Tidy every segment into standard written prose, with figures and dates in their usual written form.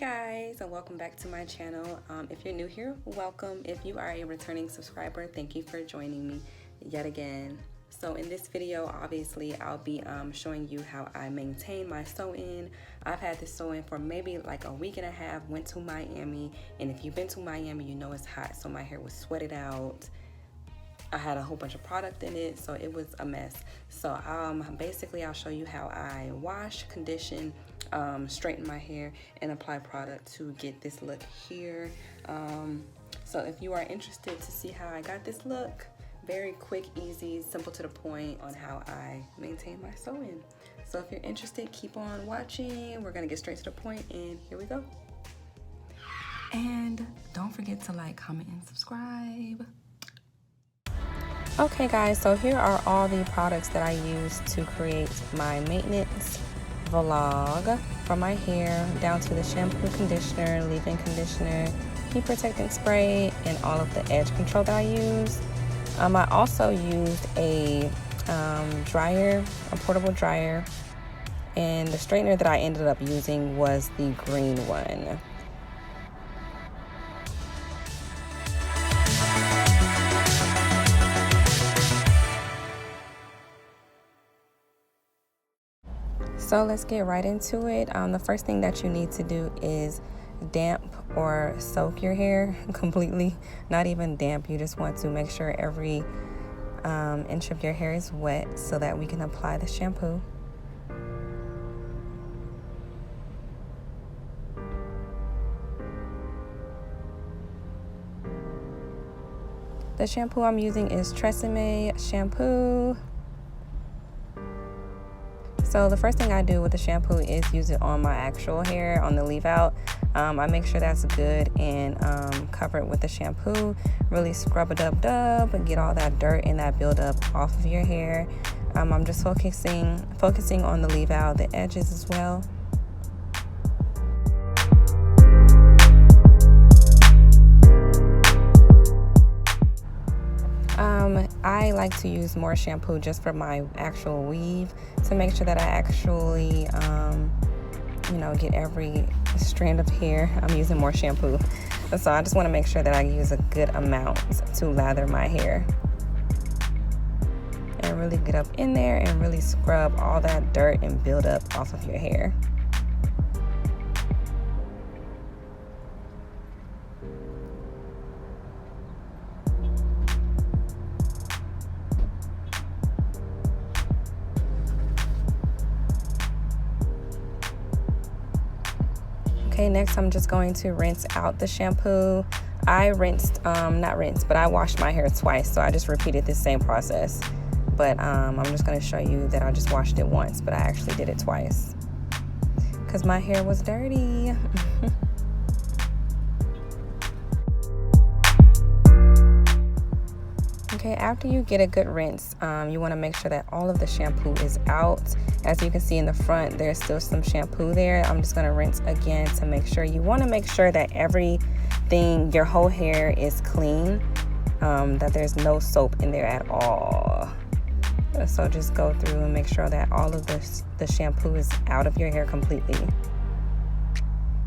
guys, and welcome back to my channel. If you're new here, welcome. If you are a returning subscriber, thank you for joining me yet again. So in this video, obviously I'll be showing you how I maintain my sew-in. I've had this sew-in for maybe like a week and a half. Went to Miami, and if you've been to Miami, you know it's hot, so my hair was sweated out. I had a whole bunch of product in it, so it was a mess. So basically I'll show you how I wash, condition, straighten my hair, and apply product to get this look here. So if you are interested to see how I got this look, very quick, easy, simple to the point on how I maintain my sew-in. So if you're interested, keep on watching. We're gonna get straight to the point, and here we go. And don't forget to like, comment, and subscribe. Okay guys, so here are all the products that I use to create my maintenance vlog for my hair, down to the shampoo, conditioner, leave-in conditioner, heat protecting spray, and all of the edge control that I use. I also used a dryer, a portable dryer, and the straightener that I ended up using was the green one. So let's get right into it. The first thing that you need to do is damp or soak your hair completely. Not even damp, you just want to make sure every inch of your hair is wet so that we can apply the shampoo. The shampoo I'm using is Tresemme shampoo. So the first thing I do with the shampoo is use it on my actual hair, on the leave out. I make sure that's good and cover it with the shampoo. Really scrub it up, and get all that dirt and that buildup off of your hair. I'm just focusing on the leave out, the edges as well. I like to use more shampoo just for my actual weave to make sure that I actually, get every strand of hair. I'm using more shampoo. So I just want to make sure that I use a good amount to lather my hair. And really get up in there and really scrub all that dirt and build up off of your hair. Okay, next I'm just going to rinse out the shampoo. I I washed my hair twice, so I just repeated the same process. But I'm just going to show you that I just washed it once, but I actually did it twice because my hair was dirty. Okay, after you get a good rinse, you want to make sure that all of the shampoo is out. As you can see in the front, there's still some shampoo there. I'm just going to rinse again to make sure. You want to make sure that everything, your whole hair is clean, that there's no soap in there at all. So just go through and make sure that all of the shampoo is out of your hair completely.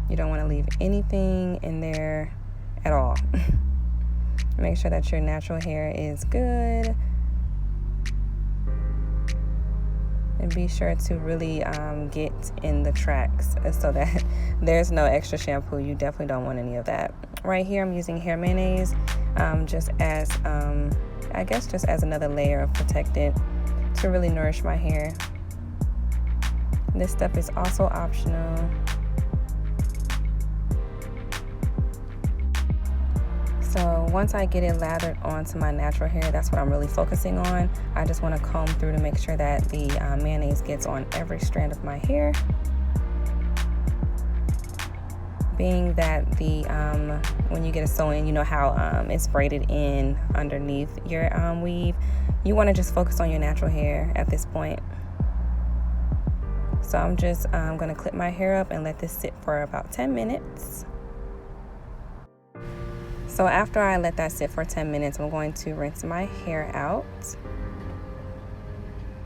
You don't want to leave anything in there at all. Make sure that your natural hair is good. And be sure to really get in the tracks so that there's no extra shampoo. You definitely don't want any of that. Right here I'm using hair mayonnaise just as, I guess just as another layer of protectant to really nourish my hair. This stuff is also optional. So once I get it lathered onto my natural hair, that's what I'm really focusing on. I just want to comb through to make sure that the mayonnaise gets on every strand of my hair. Being that when you get a sew-in, you know how it's braided in underneath your weave. You want to just focus on your natural hair at this point. So I'm just going to clip my hair up and let this sit for about 10 minutes. So after I let that sit for 10 minutes, I'm going to rinse my hair out.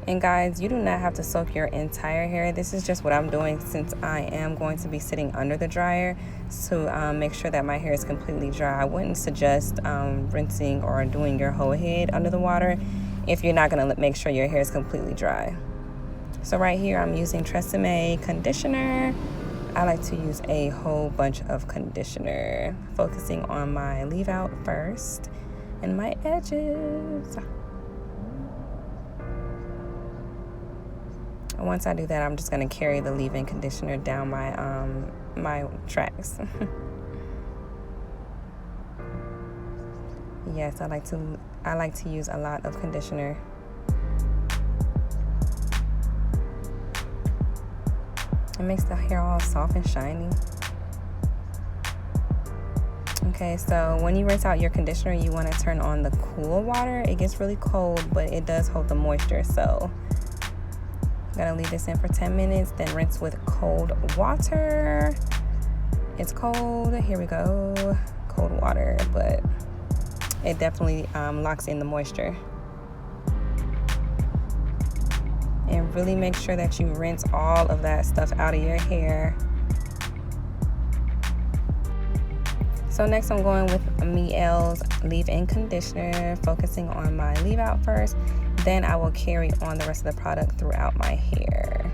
And guys, you do not have to soak your entire hair. This is just what I'm doing since I am going to be sitting under the dryer to make sure that my hair is completely dry. I wouldn't suggest rinsing or doing your whole head under the water if you're not going to make sure your hair is completely dry. So right here, I'm using Tresemme conditioner. I like to use a whole bunch of conditioner, focusing on my leave out first and my edges. Once I do that, I'm just going to carry the leave-in conditioner down my my tracks. Yes, I like to use a lot of conditioner. It makes the hair all soft and shiny. Okay, so when you rinse out your conditioner, you want to turn on the cool water. It gets really cold, but it does hold the moisture, so I'm gonna leave this in for 10 minutes, then rinse with cold water. It's cold, here we go, cold water, but it definitely locks in the moisture. And really make sure that you rinse all of that stuff out of your hair. So next I'm going with Mielle's leave-in conditioner, focusing on my leave out first. Then I will carry on the rest of the product throughout my hair.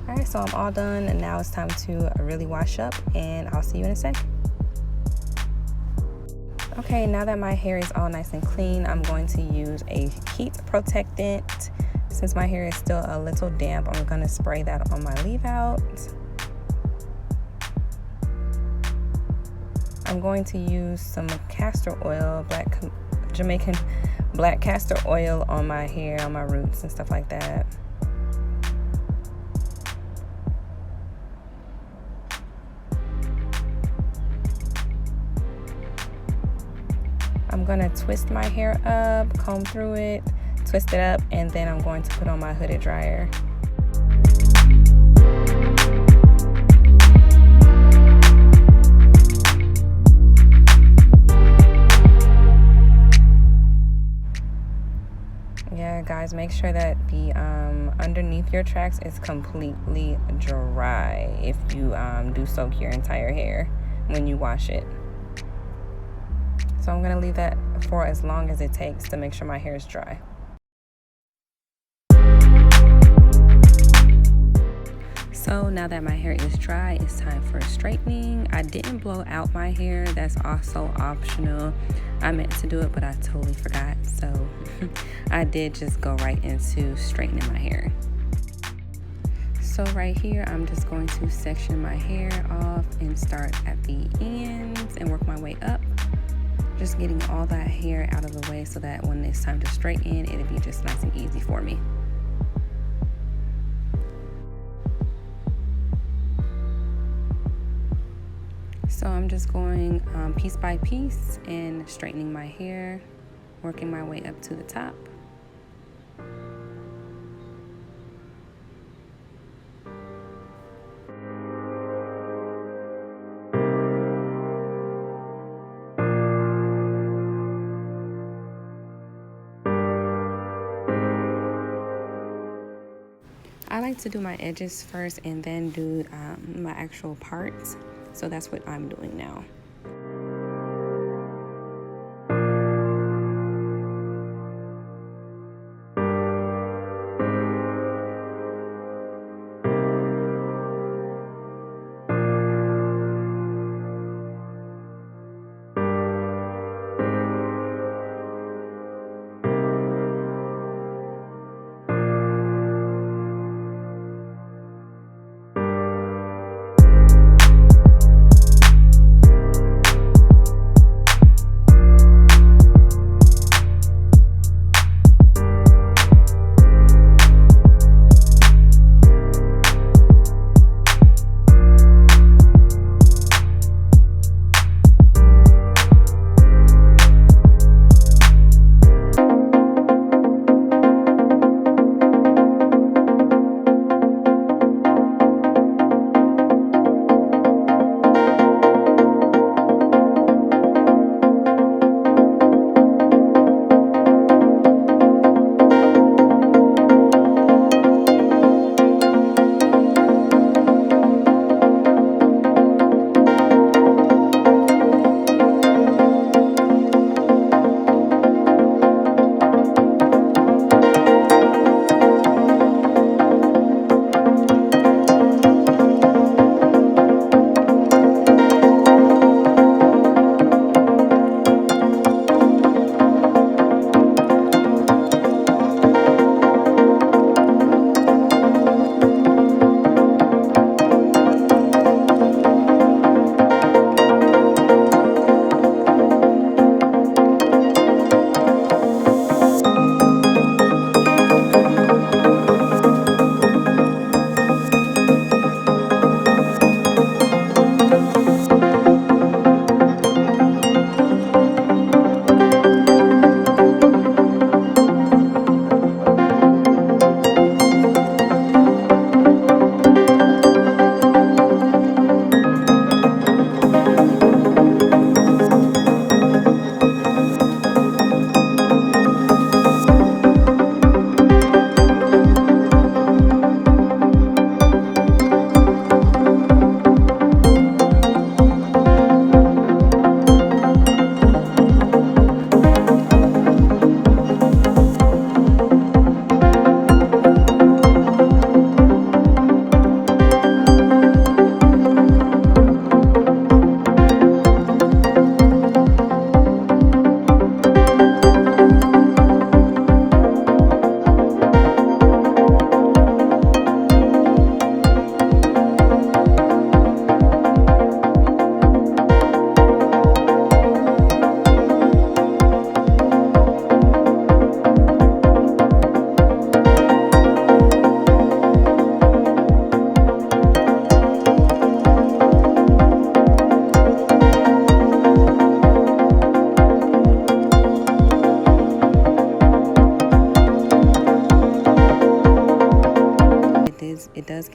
Alright, so I'm all done, and now it's time to really wash up, and I'll see you in a sec. Okay, now that my hair is all nice and clean, I'm going to use a heat protectant. Since my hair is still a little damp, I'm going to spray that on my leave out. I'm going to use some castor oil, Jamaican black castor oil on my hair, on my roots and stuff like that. I'm going to twist my hair up, comb through it, twist it up, and then I'm going to put on my hooded dryer. Yeah, guys, make sure that the underneath your tracks is completely dry if you do soak your entire hair when you wash it. So I'm going to leave that for as long as it takes to make sure my hair is dry. So now that my hair is dry, it's time for straightening. I didn't blow out my hair. That's also optional. I meant to do it, but I totally forgot. So I did just go right into straightening my hair. So right here, I'm just going to section my hair off and start at the ends and work my way up. Just getting all that hair out of the way so that when it's time to straighten, it'll be just nice and easy for me. So I'm just going piece by piece and straightening my hair, working my way up to the top. I like to do my edges first and then do my actual parts. So that's what I'm doing now.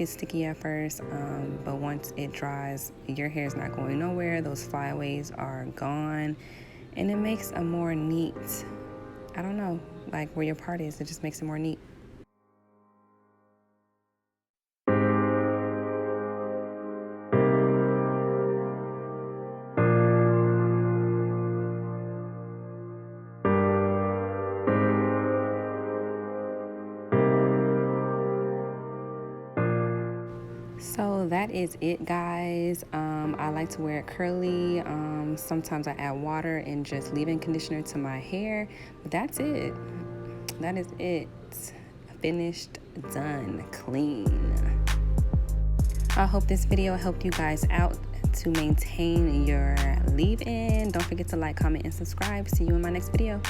get sticky at first, but once it dries, your hair is not going nowhere. Those flyaways are gone, and it makes a more neat, I don't know, like where your part is, it just makes it more neat. So that is it, guys. I like to wear it curly. Sometimes I add water and just leave-in conditioner to my hair. But that's it. That is it. Finished, done, clean. I hope this video helped you guys out to maintain your leave-in. Don't forget to like, comment, and subscribe. See you in my next video.